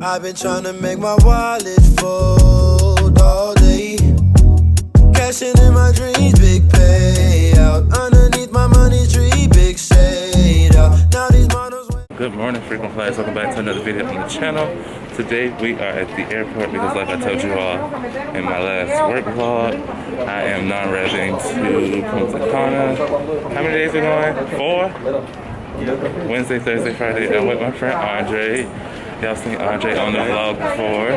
I've been trying to make my wallet fold all day. Cashing in my dreams, big payout. Underneath my money tree, big shade out. Now these models. Good morning, frequent flyers. Welcome back to another video on the channel. Today we are at the airport because, like I told you all in my last work vlog, I am non-revving to Punta Cana. How many days are we going? 4? Wednesday, Thursday, Friday. I'm with my friend Andre. Y'all seen Andre on the vlog before.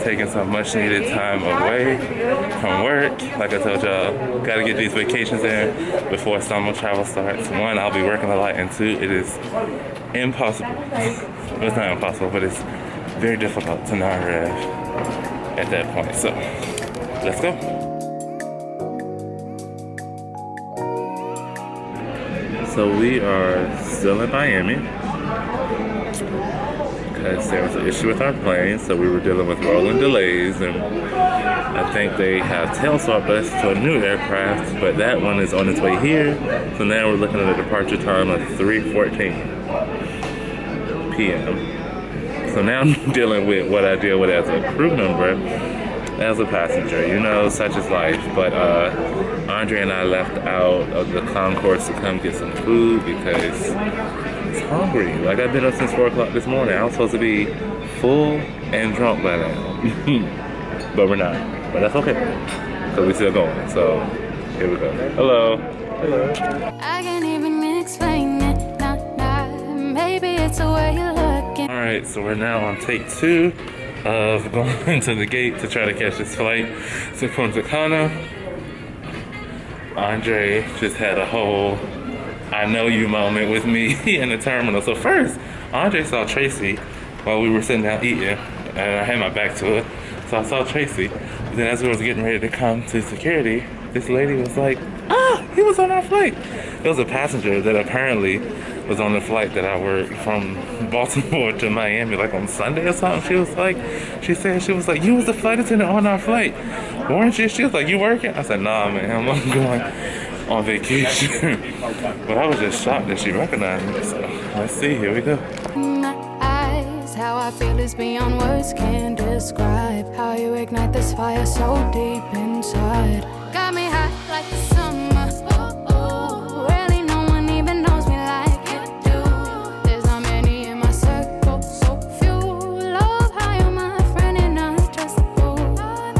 Taking some much needed time away from work. Like I told y'all, gotta get these vacations in before summer travel starts. One, I'll be working a lot, and two, it is impossible. Well, it's not impossible, but it's very difficult to non-rev at that point. So, let's go. So we are still in Miami because there was an issue with our plane, so we were dealing with rolling delays, and I think they have tail swapped us to a new aircraft, but that one is on its way here. So now we're looking at a departure time of 3:14 p.m. So now I'm dealing with what I deal with as a crew member, as a passenger, you know, such is life. But Andre and I left out of the concourse to come get some food because it's hungry. Like, I've been up since 4 o'clock this morning. I was supposed to be full and drunk by now. But we're not. But that's okay, because we're still going. So, here we go. Hello. Hello. I can't even explain it. Nah. Maybe it's the way you're looking. Alright, so we're now on take 2 of going to the gate to try to catch this flight to Punta Cana. Andre just had a whole I know you moment with me in the terminal. So first, Andre saw Tracy while we were sitting down eating, and I had my back to it. So I saw Tracy. But then as we was getting ready to come to security, this lady was like, he was on our flight. It was a passenger that apparently was on the flight that I worked from Baltimore to Miami, like on Sunday or something. She was like, you was the flight attendant on our flight, weren't you? She was like, you working? I said, nah, man, I'm going on vacation. But I was just shocked that she recognized me. So let's see, here we go. My eyes, how I feel is beyond words can describe. How you ignite this fire so deep inside. Got me hot like the summer. Really no one even knows me like you do. There's not many in my circle, so few. Love how you're my friend and not just a fool. Love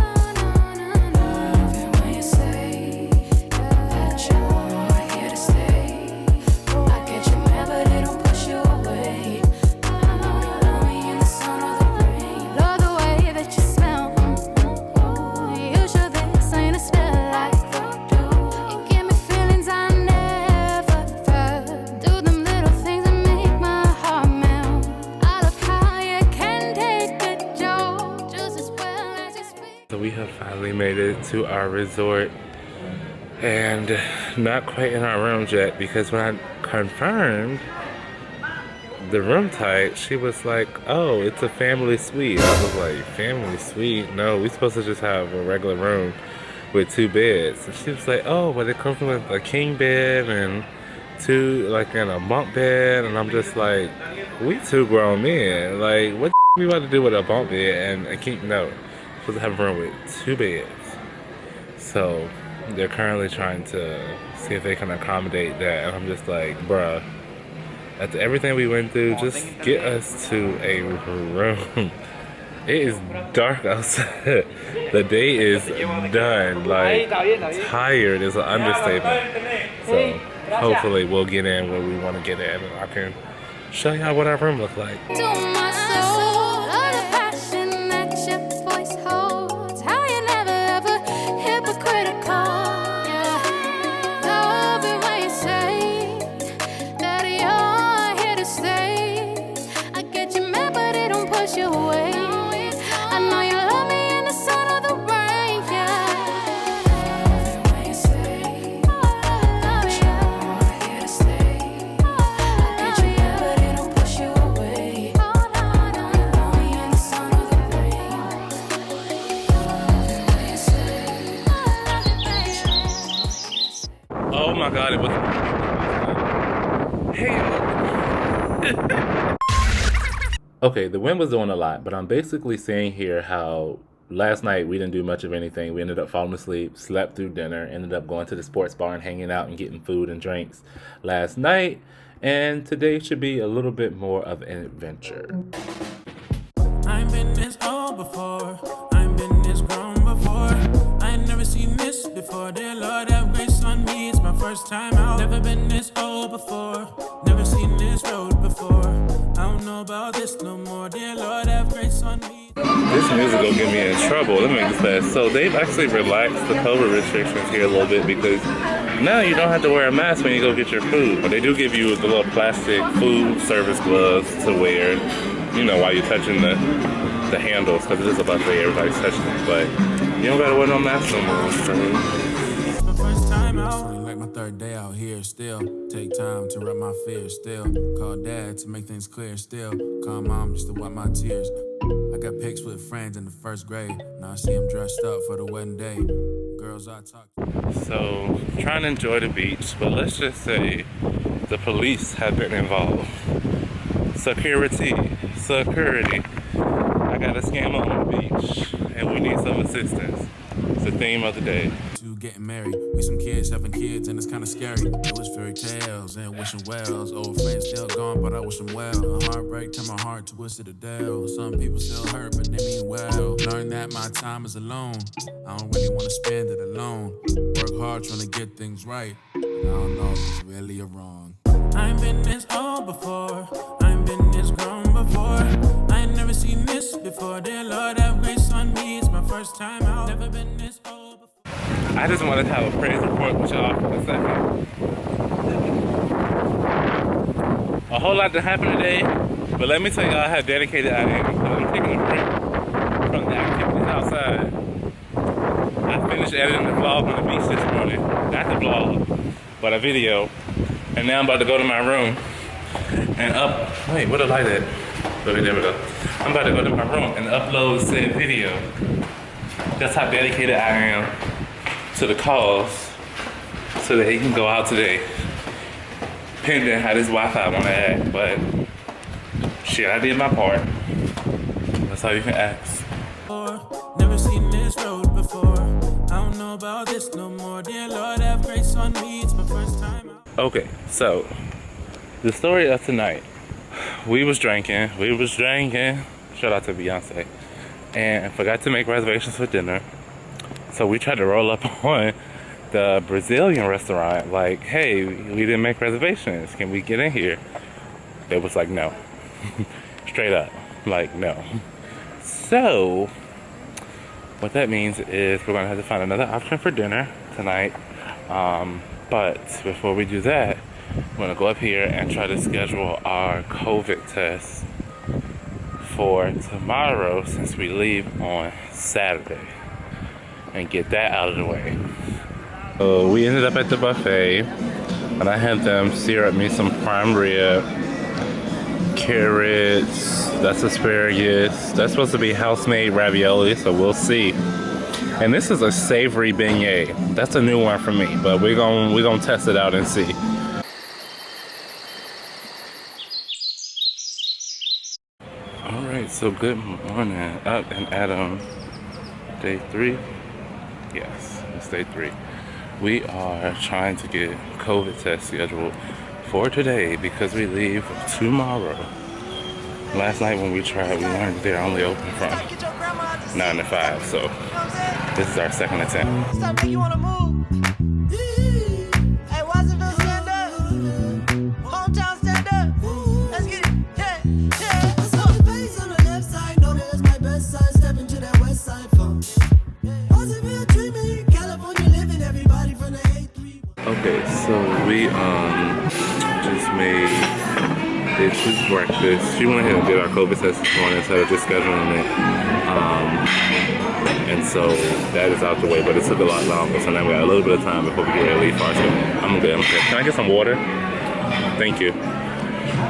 it when you say that you're here to stay. I get you mad, but it don't push you away. I know you love me in the sun or the rain. Love the way that you smell. You sure this ain't a spell like voodoo? You give me feelings I never felt. Do them little things that make my heart melt. I love how you can take a joke just as well as you speak. So we have finally made it to our resort, and not quite in our rooms yet, because when I confirmed the room type, she was like, oh, it's a family suite. I was like, family suite? No, we're supposed to just have a regular room with 2 beds. And she was like, oh, but it comes with a king bed and 2, like, and a bunk bed. And I'm just like, we 2 grown men. Like, what we about to do with a bunk bed and a king? No, we're supposed to have a room with 2 beds. So they're currently trying to see if they can accommodate that. And I'm just like, bruh, after everything we went through, just get us to a room. It is dark outside. The day is done. Like, tired is an understatement. So hopefully we'll get in where we want to get in, and I can show y'all what our room looks like. To my soul, love the passion that your voice holds. How you never ever hypocritical. Yeah. Love it when you say that you're here to stay. I get you mad, but it don't push you away. I know you love me in the sun or the rain, yeah. Love it when you say that you're here to stay. I get you mad, but it don't push you away. I know you love me in the sun or the rain. Love it when you say. Oh my God, it was. Hey. Okay, the wind was doing a lot, but I'm basically saying here how last night we didn't do much of anything. We ended up falling asleep, slept through dinner, ended up going to the sports bar and hanging out and getting food and drinks last night. And today should be a little bit more of an adventure. I've been this old before. I've been this grown before. I ain't never seen this before. Dear Lord, have grace on me. It's my first time out. Never been this old before. Never seen this road before. I don't know about this no more. Dear Lord, have grace on me. This music will get me in trouble. Let me make this fast. So they've actually relaxed the COVID restrictions here a little bit because now you don't have to wear a mask when you go get your food. But they do give you the little plastic food service gloves to wear, you know, while you're touching the handles, because it is a buffet, everybody's touching it. But you don't gotta wear no mask no more. So. It's my first time out. Like my third day out here still. Take time to rub my fears still. Call dad to make things clear still. Call mom just to wipe my tears. I got pics with friends in the first grade. Now I see them dressed up for the wedding day. Girls I talk to. So, trying to enjoy the beach, but let's just say the police have been involved. Security. I got a scam on the beach, and we need some assistance. It's the theme of the day. To getting married, we some kids having kids, and it's kind of scary. It was fairy tales and wishing wells. Old friends still gone, but I wish them well. A heartbreak turned my heart twisted to Dell. Some people still hurt, but they mean well. Learn that my time is alone. I don't really want to spend it alone. Work hard trying to get things right, but I don't know if it's really a wrong. I ain't been this old before. I ain't been this grown before. I ain't never seen this before. Dear Lord, have grace on me. It's my first time out. Never been this old before. I just wanted to have a praise report with y'all for a second. A whole lot to happen today, but let me tell y'all how dedicated I am. I'm taking a break from the activities outside. I finished editing the vlog on the beach this morning. Not the vlog, but a video. And now I'm about to go to my room and wait, where the light at? Okay, there we go. I'm about to go to my room and upload said video. That's how dedicated I am to the cause so that he can go out today. Pending how this Wi-Fi wanna act, but shit, I did my part. That's all you can ask. Never seen this road before. I don't know about this no more. Dear Lord, have grace on me. It's my first time out. Okay, so the story of tonight. We was drinking. Shout out to Beyonce. And forgot to make reservations for dinner. So we tried to roll up on the Brazilian restaurant. Like, hey, we didn't make reservations. Can we get in here? It was like, no. Straight up. Like, no. So, what that means is we're going to have to find another option for dinner tonight. But before we do that, we're going to go up here and try to schedule our COVID test for tomorrow since we leave on Saturday and get that out of the way. So we ended up at the buffet and I had them sear up me some prime rib, carrots, that's asparagus, that's supposed to be house-made ravioli, so we'll see. And this is a savory beignet. That's a new one for me, but we're gonna test it out and see. All right, so good morning. And Adam, day 3? Yes, it's day 3. We are trying to get COVID test scheduled for today because we leave tomorrow. Last night when we tried, we learned they're only open from 9 to 5, so this is our second attempt. Stop making you wanna move. Hey, Washington, stand up. Hometown, stand up. Let's get it. Yeah, yeah. I saw the face on the left side. Know that it's my best side. Step into that west side phone. Positive treatment. California living. Everybody from the A3. Okay, so we just made this breakfast. She went ahead and did our COVID test this morning instead of just scheduling it. And so that is out the way, but it took a lot longer. So now we got a little bit of time before we get ready to leave for our trip. I'm good. Can I get some water? Thank you.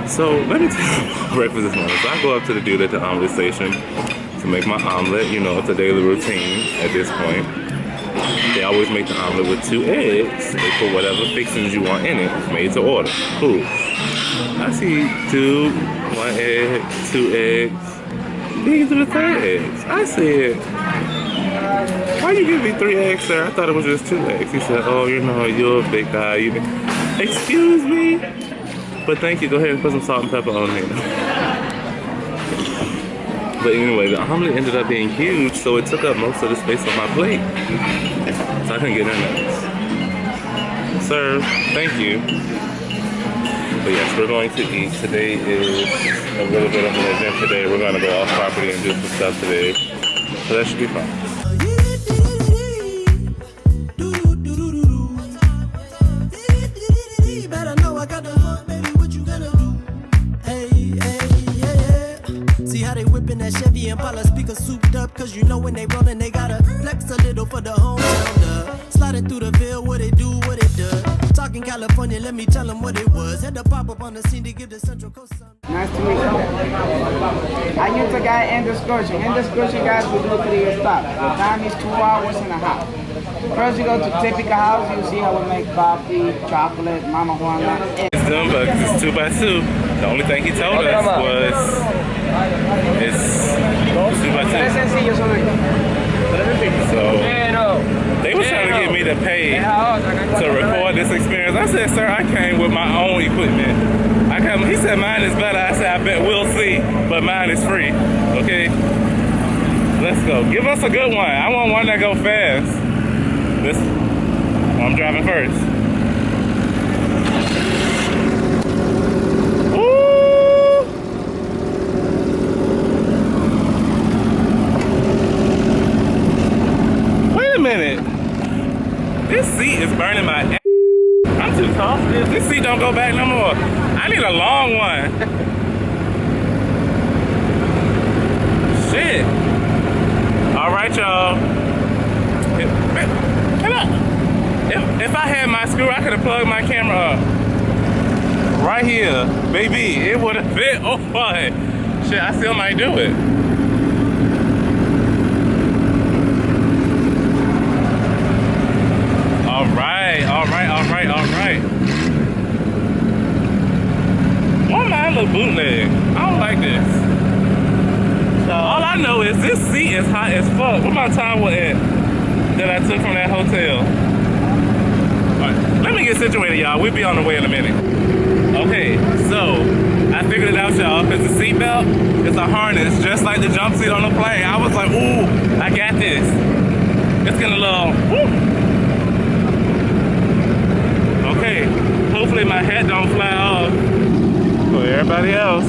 So let me tell you breakfast this morning. So I go up to the dude at the omelet station to make my omelet. You know, it's a daily routine at this point. They always make the omelet with 2 eggs. They put whatever fixings you want in it. It's made to order. Cool. I see 2, 1 egg, 2 eggs. These are the 3rd eggs. I said, why you give me 3 eggs, sir? I thought it was just 2 eggs. He said, oh, you know, you're a big guy. Excuse me? But thank you. Go ahead and put some salt and pepper on me. But anyway, the omelet ended up being huge, so it took up most of the space on my plate. So I couldn't get in there. Sir, thank you. But yes, we're going to eat. Today is a little bit of an adventure day. We're going to go off property and do some stuff today. So that should be fun. Better know I got the hook, baby, what you gonna do? Hey, yeah. See how they whipping that Chevy Impala speaker souped up, cause you know when they rollin' they gotta flex a little for the hometown. Sliding through the Ville, what they do, what it does. Talking California, let me tell them what it was. Had to pop up on the scene to give the Central Coast some. Nice to meet you. I use the guy in Excursion. In Excursion, guys, we do 3 stops. The time is 2 hours and a half. First, you go to typical house. You see how we make coffee, chocolate, Mama Juana. It's done, but it's 2 by 2. The only thing he told us was it's 2 by 2. So they were trying to get me to pay to record this experience. I said, sir, I came with my own equipment. He said mine is better. I said, I bet we'll see, but mine is free. Okay, let's go. Give us a good one. I want one that go fast. I'm driving first. Woo! Wait a minute. This seat is burning my ass. I'm too tall for this. This seat don't go back no more. I need a long one. Shit. All right, y'all. If I had my screw, I could have plugged my camera up. Right here, baby. It would have fit. Oh, boy. Shit, I still might do it. All right. Why mine look bootleg? I don't like this. All I know is this seat is hot as fuck. Where my towel at that I took from that hotel? All right, let me get situated, y'all. We'll be on the way in a minute. Okay, so I figured it out, y'all, because the seatbelt is a harness, just like the jump seat on the plane. I was like, ooh, I got this. It's getting a little, woo. Okay, hopefully my hat don't fly off. For everybody else,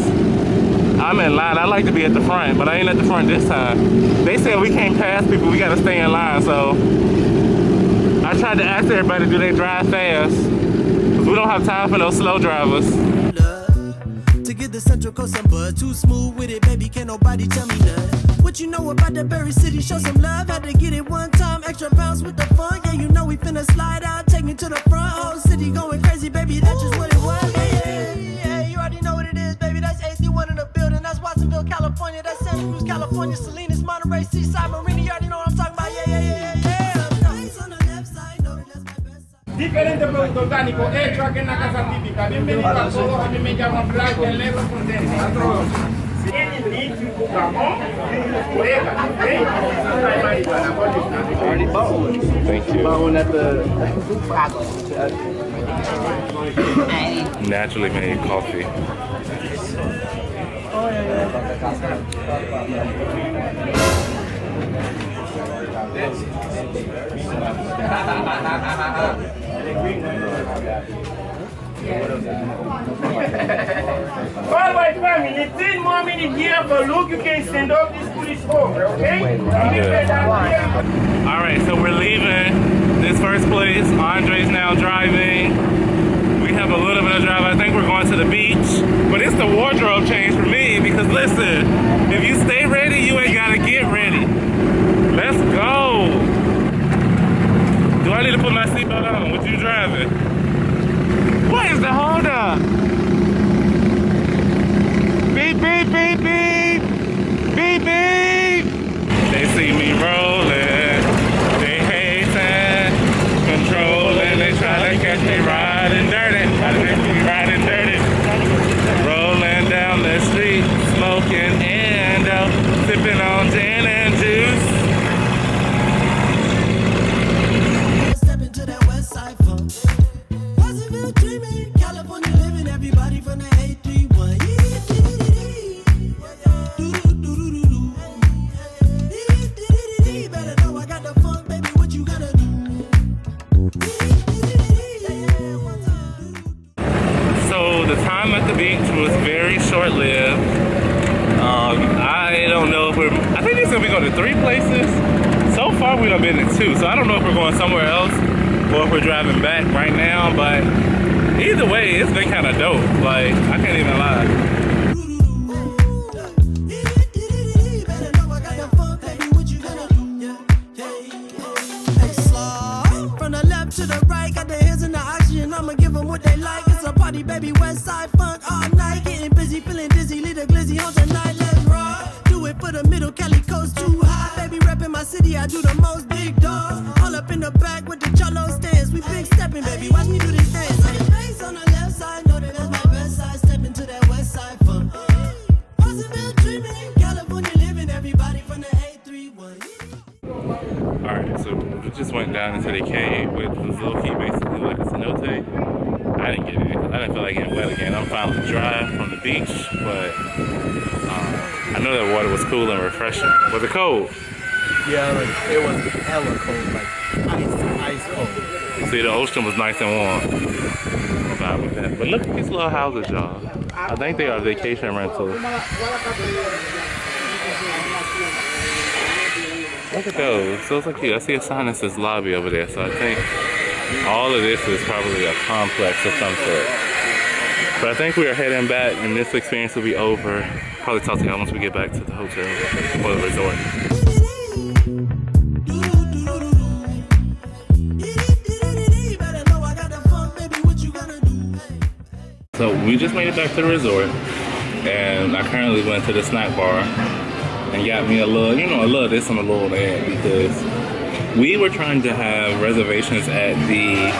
I'm in line. I like to be at the front, but I ain't at the front this time. They said we can't pass people, we gotta stay in line, so I tried to ask everybody, do they drive fast? Because we don't have time for those slow drivers. To get the Central Coast some buzz, too smooth with it, baby, can't nobody tell me nothing. What you know about the Berry City? Show some love, had to get it one time, extra bounce with the fun. Yeah, you know we finna slide out, take me to the front. Whole city going crazy, baby, that's just what it was. Yeah, you already know what it is, baby. That's AC1 in the building. That's Watsonville, California. That's Santa Cruz, California. Salinas, Monterey, Seaside, Marina. You already know what I'm talking about. Yeah. Diferente producto orgánico hecho aquí en la casa típica. Bienvenido a todos. A mí me llaman Blanco, el negro con Thank you. Naturally made coffee. All right, family, 10 more minutes here for look. You can send off this foolish over, okay? All right, so we're leaving this first place. Andre's now driving. We have a little bit of drive. I think we're going to the beach, but it's the wardrobe change for me because listen, if you stay ready, you ain't gotta get ready. Let's go. Do I need to put my seatbelt on? What you driving? What is the hold up? Beep, beep, beep, beep. Beep, beep. They see me rolling. They hating, controlling. They try to catch me riding dirty. Try to catch me riding dirty. go to 3 places. So far we done been to 2, so I don't know if we're going somewhere else or if we're driving back right now, but either way, it's been kind of dope. Like, I can't even lie. From the left to the right, got their hands in the oxygen. I'ma give them what they like. It's a party, baby. West side funk all night. Getting busy, feeling dizzy. Lead a glizzy on tonight. Let's rock. Do it for the middle, Cali coast too high. Baby, reppin' my city. I do the most big dogs. All up in the back with the cholo stance. We big stepping, baby. Watch me do this dance. Face on the left side, know that that's my best side. Step into that west side funk. Possible dreaming, California living. Everybody from the 831. Alright, so we just went down into the cave, which was low-key basically like a cenote. I didn't get in because I didn't feel like getting wet again. I'm finally dry from the beach, but I know that water was cool and refreshing. Was it cold? Yeah, like, it was hella cold, like ice cold. See, the ocean was nice and warm. I'm fine with that. But look at these little houses, y'all. I think they are vacation rentals. Look at those. Those are cute. I see a sign that says lobby over there, so I think all of this is probably a complex of some sort. But I think we are heading back, and this experience will be over. Probably talk to y'all once we get back to the hotel or the resort. So we just made it back to the resort, and I currently went to the snack bar and got me a little, you know, a little this and a little that, because we were trying to have reservations at the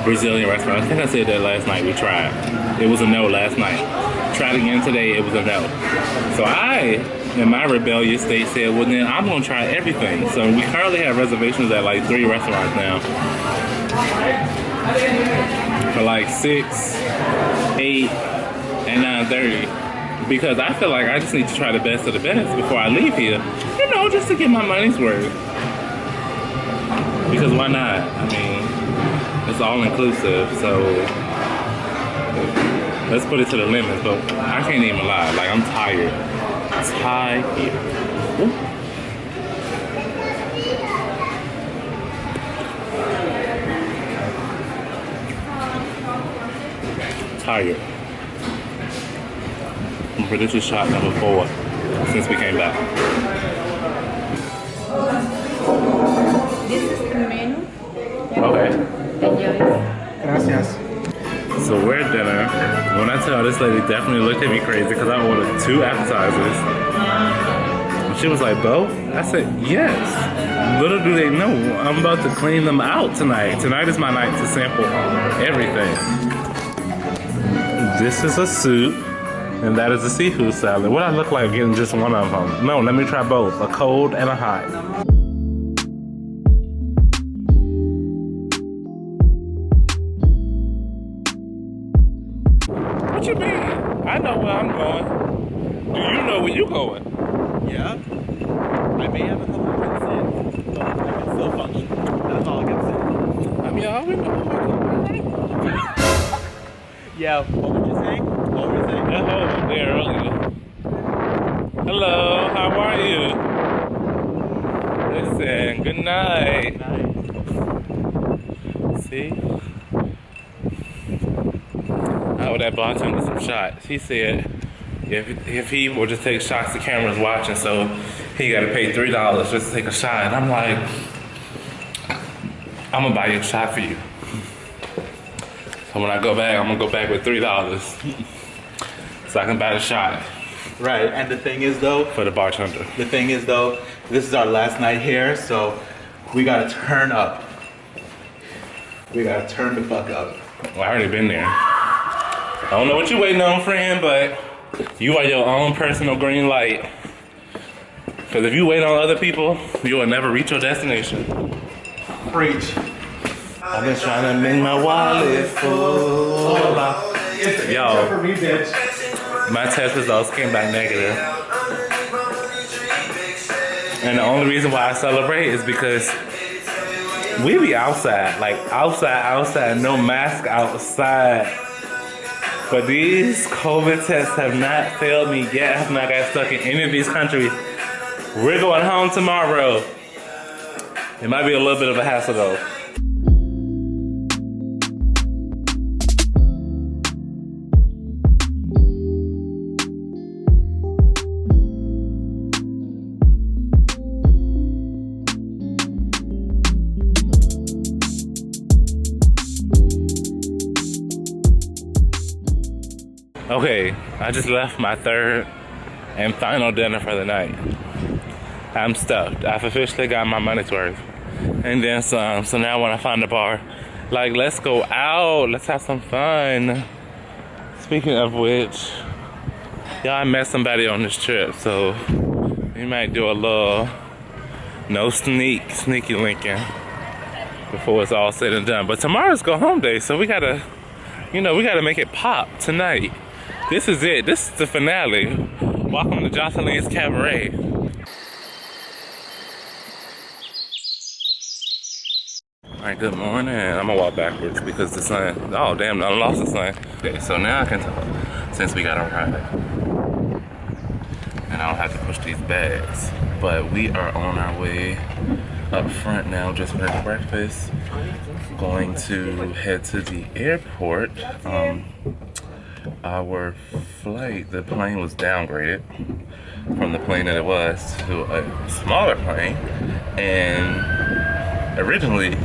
Brazilian restaurant. I think I said that last night. We tried. It was a no last night. Tried again today. It was a no. So I, in my rebellious state, said, well then I'm gonna try everything. So we currently have reservations at like 3 restaurants now. For like 6, 8, and 9:30. Because I feel like I just need to try the best of the best before I leave here. You know, just to get my money's worth. Because why not? I mean, it's all inclusive, so let's put it to the limit. But I can't even lie, like I'm tired. Tired. Ooh. Tired. But this is shot number 4 since we came back. This is the menu. Okay. Gracias. So we're at dinner. When I tell this lady definitely looked at me crazy because I ordered 2 appetizers. And she was like, both? I said, yes. Little do they know, I'm about to clean them out tonight. Tonight is my night to sample everything. This is a soup. And that is a seafood salad. What I look like getting just one of them? No, let me try both, a cold and a hot. What you mean? I know where I'm going. Do you know where you're going? Yeah? I may have a couple of minutes in, but I can still function. That's all I can say. I mean, I already know where I'm going. Yeah, what would you say? What were you saying? That hole was there earlier. Hello, how are you? Listen, good night. See? I owe that bartender some shots. He said if he will just take shots, the camera's watching, so he got to pay $3 just to take a shot. And I'm like, I'm gonna buy you a shot for you. So when I go back, I'm gonna go back with $3 so I can buy the shot. Right, and the thing is though, For the bartender. the thing is though, this is our last night here, so we gotta turn up. We gotta turn the fuck up. Well, I already been there. I don't know what you're waiting on, friend, but you are your own personal green light. Because if you wait on other people, you will never reach your destination. Preach. I've been trying to make my wallet full. Yo, my test results came back negative. And the only reason why I celebrate is because we be outside, like outside, no mask outside. But these COVID tests have not failed me yet. I have not got stuck in any of these countries. We're going home tomorrow. It might be a little bit of a hassle though. Okay, I just left my third and final dinner for the night. I'm stuffed. I've officially got my money's worth. And then some. So now when I find a bar, like, let's go out. Let's have some fun. Speaking of which, y'all, I met somebody on this trip. So we might do a little sneaky linking before it's all said and done. But tomorrow's go home day. So we gotta, we gotta make it pop tonight. This is it. This is the finale. Welcome to Jocelyn's Cabaret. Alright, good morning. I'm gonna walk backwards because the sun, oh damn, I lost the sun. Okay, so now I can talk since we got a ride. And I don't have to push these bags. But we are on our way up front now, just for breakfast. Going to head to the airport. Our flight, the plane was downgraded from the plane that it was to a smaller plane, and originally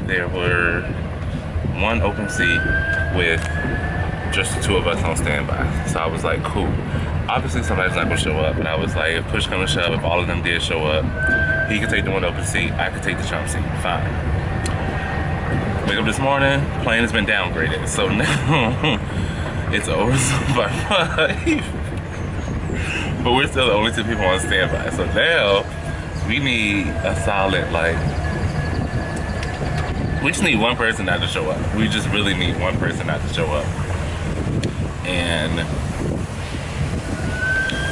there were one open seat with just the two of us on standby. So I was like, cool. Obviously somebody's not gonna show up, but I was like, if push comes to shove, if all of them did show up, he could take the one open seat, I could take the jump seat, fine. Wake up this morning, plane has been downgraded, so now it's over by 5. But we're still the only two people on standby. So now we need a solid, like, we just need one person not to show up. We just really need one person not to show up. And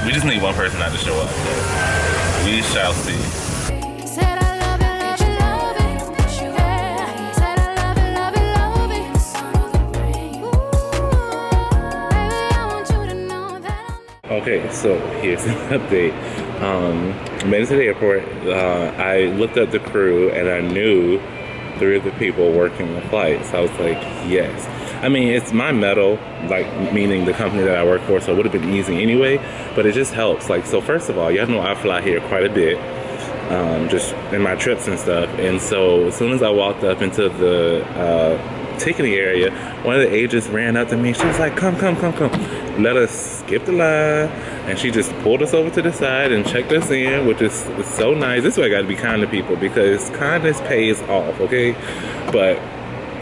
we just need one person not to show up. So we shall see. Okay, so here's an update. Made it to the airport. I looked up the crew and I knew 3 of the people working the flight. So I was like, yes. I mean, it's my metal, like, meaning the company that I work for, so it would have been easy anyway, but it just helps. Like, so first of all, you guys know I fly here quite a bit, just in my trips and stuff. And so as soon as I walked up into the ticketing area, one of the agents ran up to me. She was like, come. Let us skip the line. And she just pulled us over to the side and checked us in, which is so nice. This is why I gotta be kind to people, because kindness pays off, okay? But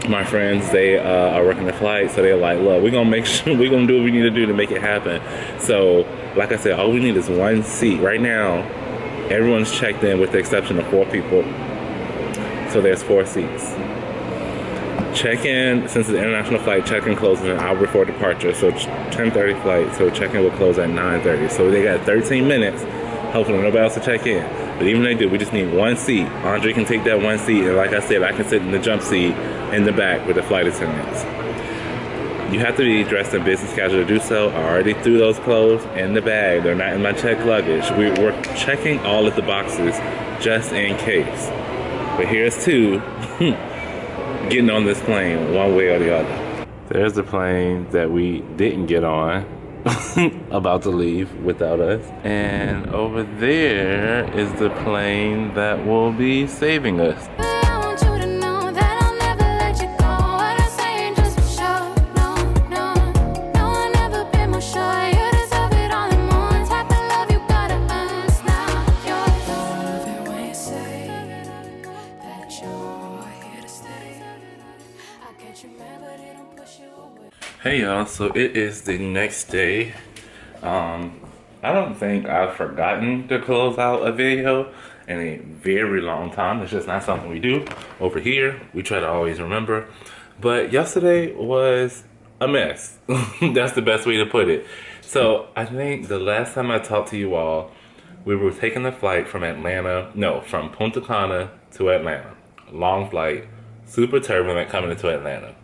my friends, they are working the flight, so they're like, look, we're gonna make sure, we're gonna do what we need to do to make it happen. So, like I said, all we need is one seat. Right now, everyone's checked in with the exception of 4 people. So there's 4 seats. Check-in, since it's an international flight, check-in closes an hour before departure. So 10:30 flight, so check-in will close at 9:30. So they got 13 minutes. Hopefully nobody else will check in. But even if they do, we just need one seat. Andre can take that one seat, and like I said, I can sit in the jump seat in the back with the flight attendants. You have to be dressed in business casual to do so. I already threw those clothes in the bag. They're not in my checked luggage. We're checking all of the boxes just in case. But here's 2 getting on this plane one way or the other. There's the plane that we didn't get on, about to leave without us. And over there is the plane that will be saving us. Hey y'all, so it is the next day. I don't think I've forgotten to close out a video in a very long time. It's just not something we do over here. We try to always remember. But yesterday was a mess. That's the best way to put it. So I think the last time I talked to you all, we were taking the flight from from Punta Cana to Atlanta. Long flight, super turbulent coming into Atlanta.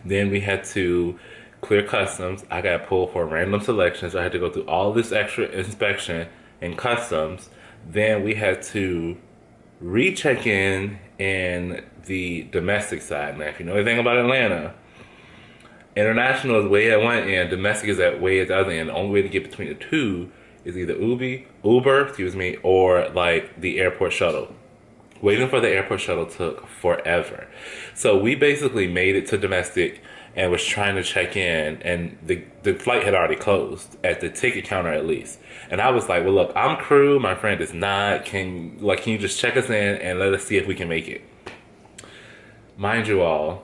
Then we had to clear customs. I got pulled for random selections. I had to go through all this extra inspection in customs. Then we had to recheck in the domestic side. Now, if you know anything about Atlanta, international is way at one end, domestic is way at the other end. The only way to get between the two is either Uber, excuse me, or like the airport shuttle. Waiting for the airport shuttle took forever. So we basically made it to domestic and was trying to check in, and the flight had already closed at the ticket counter at least. And I was like, well, look, I'm crew, my friend is not. Can you just check us in and let us see if we can make it? Mind you all,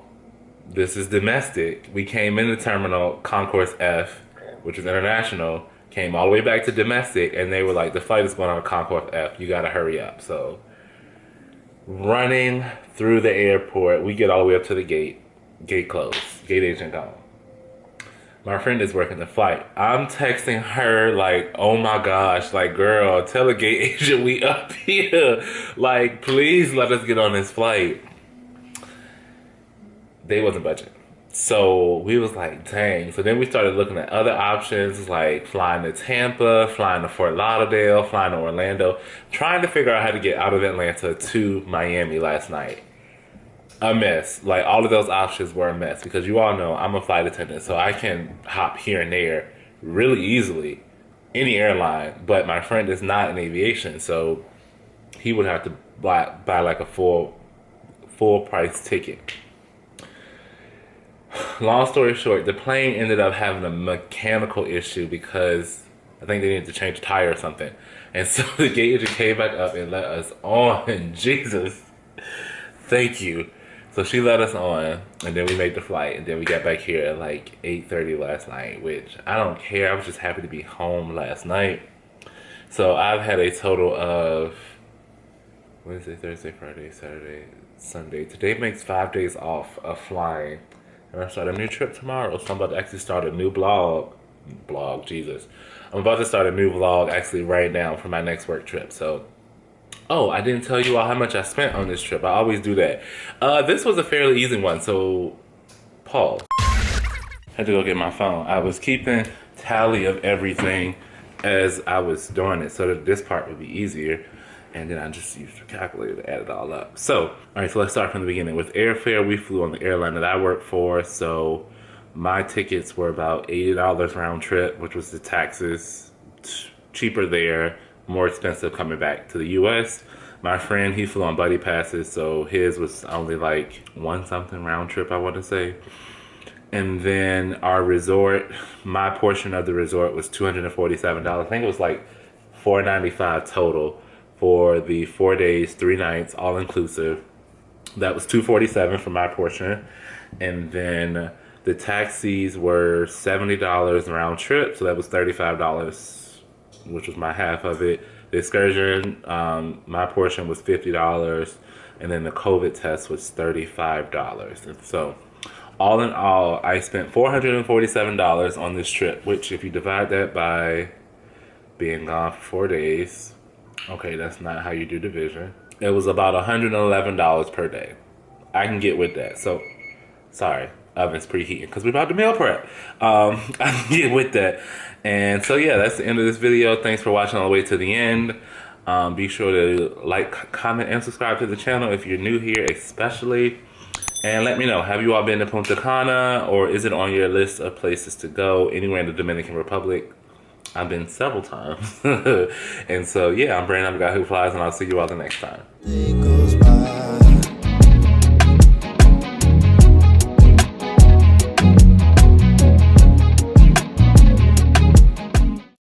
this is domestic. We came in the terminal, Concourse F, which is international, came all the way back to domestic, and they were like, the flight is going on Concourse F. You gotta hurry up. So running through the airport, we get all the way up to the gate. Gate closed. Gate agent gone. My friend is working the flight. I'm texting her like, oh my gosh, like, girl, tell the gate agent we up here. Like, please let us get on this flight. They wasn't budgeting. So we was like, dang. So then we started looking at other options, like flying to Tampa, flying to Fort Lauderdale, flying to Orlando, trying to figure out how to get out of Atlanta to Miami last night. A mess. Like, all of those options were a mess, because you all know I'm a flight attendant, so I can hop here and there really easily, any airline. But my friend is not in aviation, so he would have to buy like a full price ticket. Long story short, the plane ended up having a mechanical issue because I think they needed to change a tire or something. And so the gate agent came back up and let us on. Jesus. Thank you. So she let us on, and then we made the flight, and then we got back here at like 8:30 last night, which I don't care. I was just happy to be home last night. So I've had a total of, Wednesday, Thursday, Friday, Saturday, Sunday. Today makes 5 days off of flying. And I start a new trip tomorrow, so I'm about to actually start a new Jesus. I'm about to start a new vlog actually right now for my next work trip. So, oh, I didn't tell you all how much I spent on this trip. I always do that. This was a fairly easy one, so pause. Had to go get my phone. I was keeping tally of everything as I was doing it so that this part would be easier. And then I just used a calculator to add it all up. So, all right, so let's start from the beginning. With airfare, we flew on the airline that I work for. So my tickets were about $80 round trip, which was the taxes, cheaper there, more expensive coming back to the US. My friend, he flew on buddy passes, so his was only like $1 something round trip, I want to say. And then our resort, my portion of the resort was $247. I think it was like $495 total for the 4 days, 3 nights, all inclusive. That was $247 for my portion. And then the taxis were $70 round trip, so that was $35, which was my half of it. The excursion, my portion was $50, and then the COVID test was $35. And so all in all, I spent $447 on this trip, which if you divide that by being gone for 4 days, okay, that's not how you do division. It was about $111 per day. I can get with that. So, sorry, oven's preheating because we're about to meal prep. I can get with that. And so, yeah, that's the end of this video. Thanks for watching all the way to the end. Be sure to like, comment, and subscribe to the channel if you're new here, especially. And let me know, have you all been to Punta Cana, or is it on your list of places to go anywhere in the Dominican Republic? I've been several times. And so, yeah, I'm Brandon, the guy who flies, and I'll see you all the next time. It goes by